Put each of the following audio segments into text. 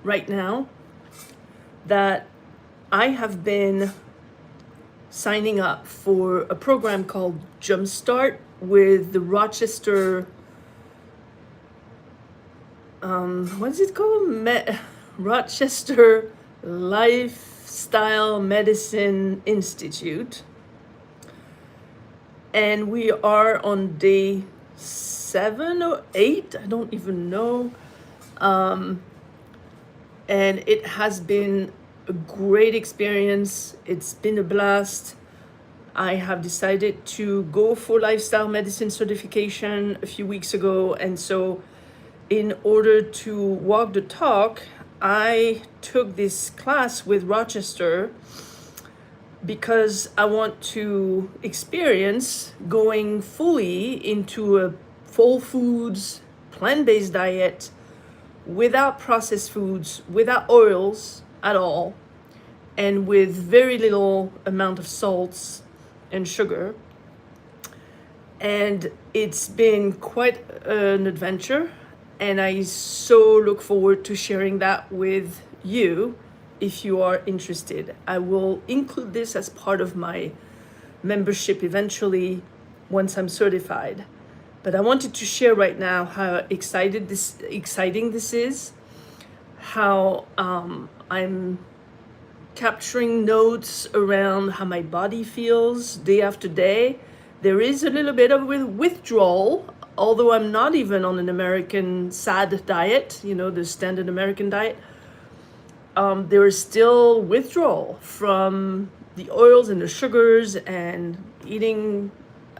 right now that I have been signing up for a program called Jumpstart with the Rochester, what is it called? Rochester Lifestyle Medicine Institute. And we are on day 7 or 8, I don't even know. And it has been a great experience. It's been a blast. I have decided to go for lifestyle medicine certification a few weeks ago. And so in order to walk the talk, I took this class with Rochester because I want to experience going fully into a full foods, plant-based diet without processed foods, without oils at all, and with very little amount of salts and sugar. And it's been quite an adventure, and I so look forward to sharing that with you if you are interested. I will include this as part of my membership eventually once I'm certified. But I wanted to share right now how exciting this is, how I'm capturing notes around how my body feels day after day. There is a little bit of withdrawal, although I'm not even on an American SAD diet, the standard American diet. There is still withdrawal from the oils and the sugars and eating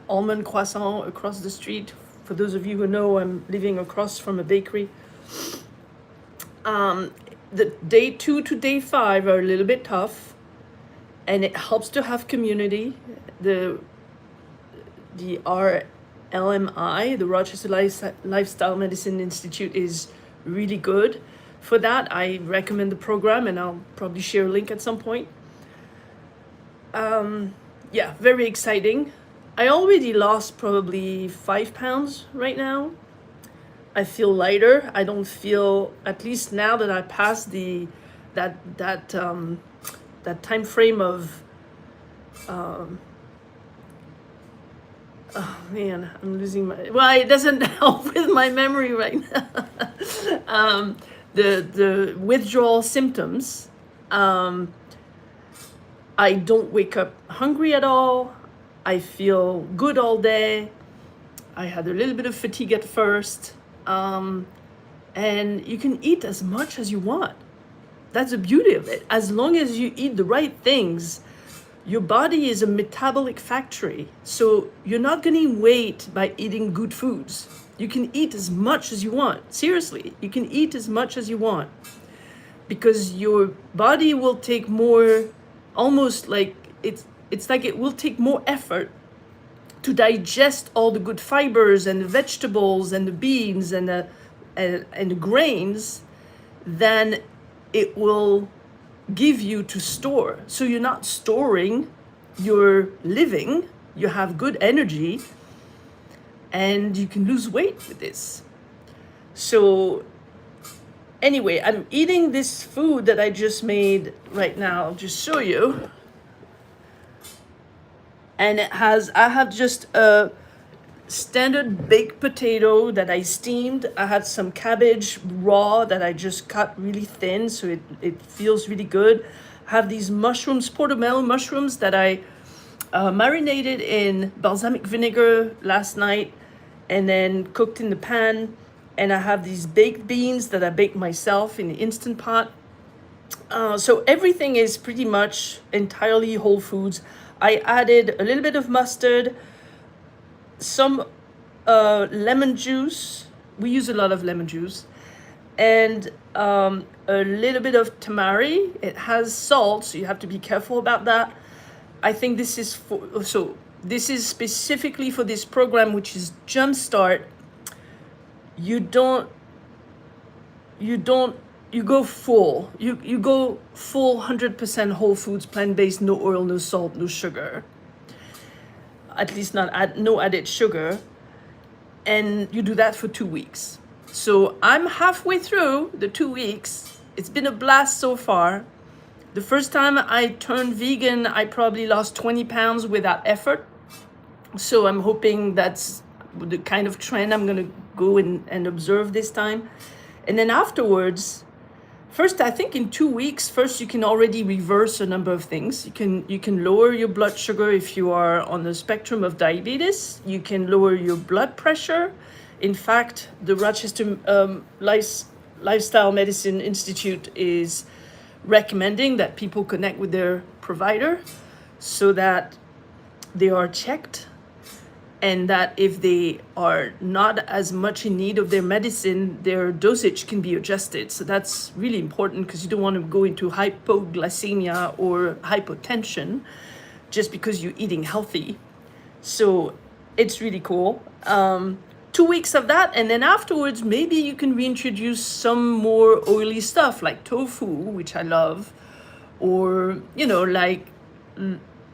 almond croissant across the street. For those of you who know, I'm living across from a bakery. The day 2 to day 5 are a little bit tough, and it helps to have community. The RLMI, the Rochester Lifestyle Medicine Institute, is really good for that. I recommend the program, and I'll probably share a link at some point. Yeah, very exciting. I already lost probably 5 pounds right now. I feel lighter. I don't feel, at least now that I passed that time frame of oh man, I'm losing my, well, it doesn't help with my memory right now. The withdrawal symptoms. I don't wake up hungry at all. I feel good all day. I had a little bit of fatigue at first. And you can eat as much as you want. That's the beauty of it. As long as you eat the right things, your body is a metabolic factory. So you're not gaining weight by eating good foods. You can eat as much as you want. Seriously, you can eat as much as you want. Because your body will take more, almost like it's like it will take more effort to digest all the good fibers and the vegetables and the beans and the grains than it will give you to store. So you're not storing, you're living, you have good energy, and you can lose weight with this. So anyway, I'm eating this food that I just made right now. I'll just show you. And I have just a standard baked potato that I steamed. I had some cabbage raw that I just cut really thin, so it feels really good. I have these mushrooms, portobello mushrooms, that I marinated in balsamic vinegar last night and then cooked in the pan. And I have these baked beans that I baked myself in the Instant Pot. So everything is pretty much entirely whole foods. I added a little bit of mustard, some lemon juice. We use a lot of lemon juice. And a little bit of tamari. It has salt, so you have to be careful about that. I think this is this is specifically for this program, which is Jumpstart. You go full. You go full 100% whole foods, plant-based, no oil, no salt, no sugar. At least no added sugar. And you do that for 2 weeks. So I'm halfway through the 2 weeks, It's been a blast so far. The first time I turned vegan, I probably lost 20 pounds without effort. So I'm hoping that's the kind of trend I'm gonna go and observe this time. And then afterwards, first, I think in 2 weeks, first you can already reverse a number of things. You can lower your blood sugar if you are on the spectrum of diabetes. You can lower your blood pressure. In fact, the Rochester Lifestyle Medicine Institute is recommending that people connect with their provider so that they are checked, and that if they are not as much in need of their medicine, their dosage can be adjusted. So that's really important, because you don't want to go into hypoglycemia or hypotension just because you're eating healthy. So it's really cool. 2 weeks of that, and then afterwards, maybe you can reintroduce some more oily stuff like tofu, which I love, or, like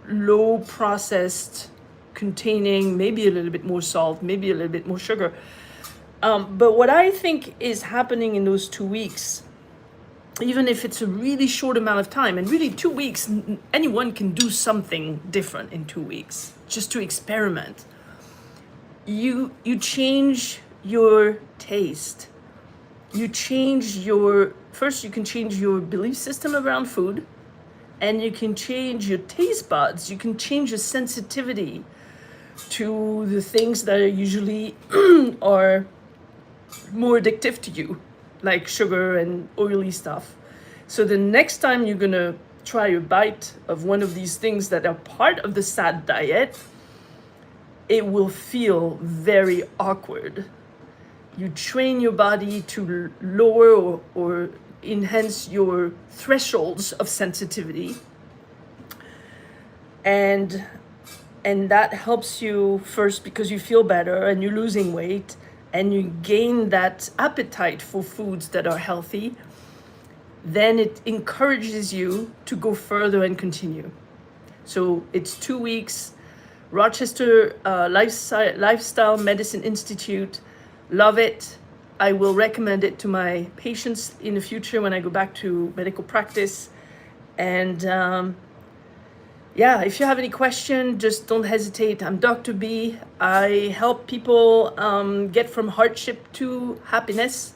low processed, containing maybe a little bit more salt, maybe a little bit more sugar. But what I think is happening in those 2 weeks, even if it's a really short amount of time, and really 2 weeks, anyone can do something different in 2 weeks, just to experiment. You change your taste. You can change your belief system around food, and you can change your taste buds. You can change your sensitivity to the things that are usually are more addictive to you, like sugar and oily stuff. So the next time you're gonna try a bite of one of these things that are part of the SAD diet, it will feel very awkward. You train your body to lower or enhance your thresholds of sensitivity, and that helps you first because you feel better and you're losing weight and you gain that appetite for foods that are healthy. Then it encourages you to go further and continue. So it's 2 weeks. Rochester Lifestyle Medicine Institute. Love it. I will recommend it to my patients in the future when I go back to medical practice. And if you have any question, just don't hesitate. I'm Dr. B. I help people get from hardship to happiness.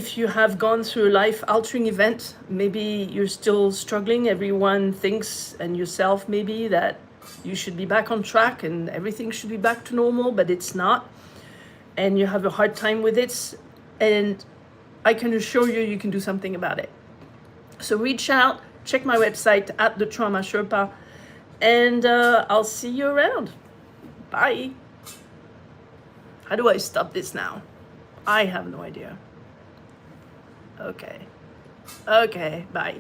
If you have gone through a life-altering event, maybe you're still struggling. Everyone thinks, and yourself maybe, that you should be back on track and everything should be back to normal, but it's not. And you have a hard time with it. And I can assure you, you can do something about it. So reach out, check my website at The Trauma Sherpa, and I'll see you around. Bye. How do I stop this now? I have no idea. Okay, bye.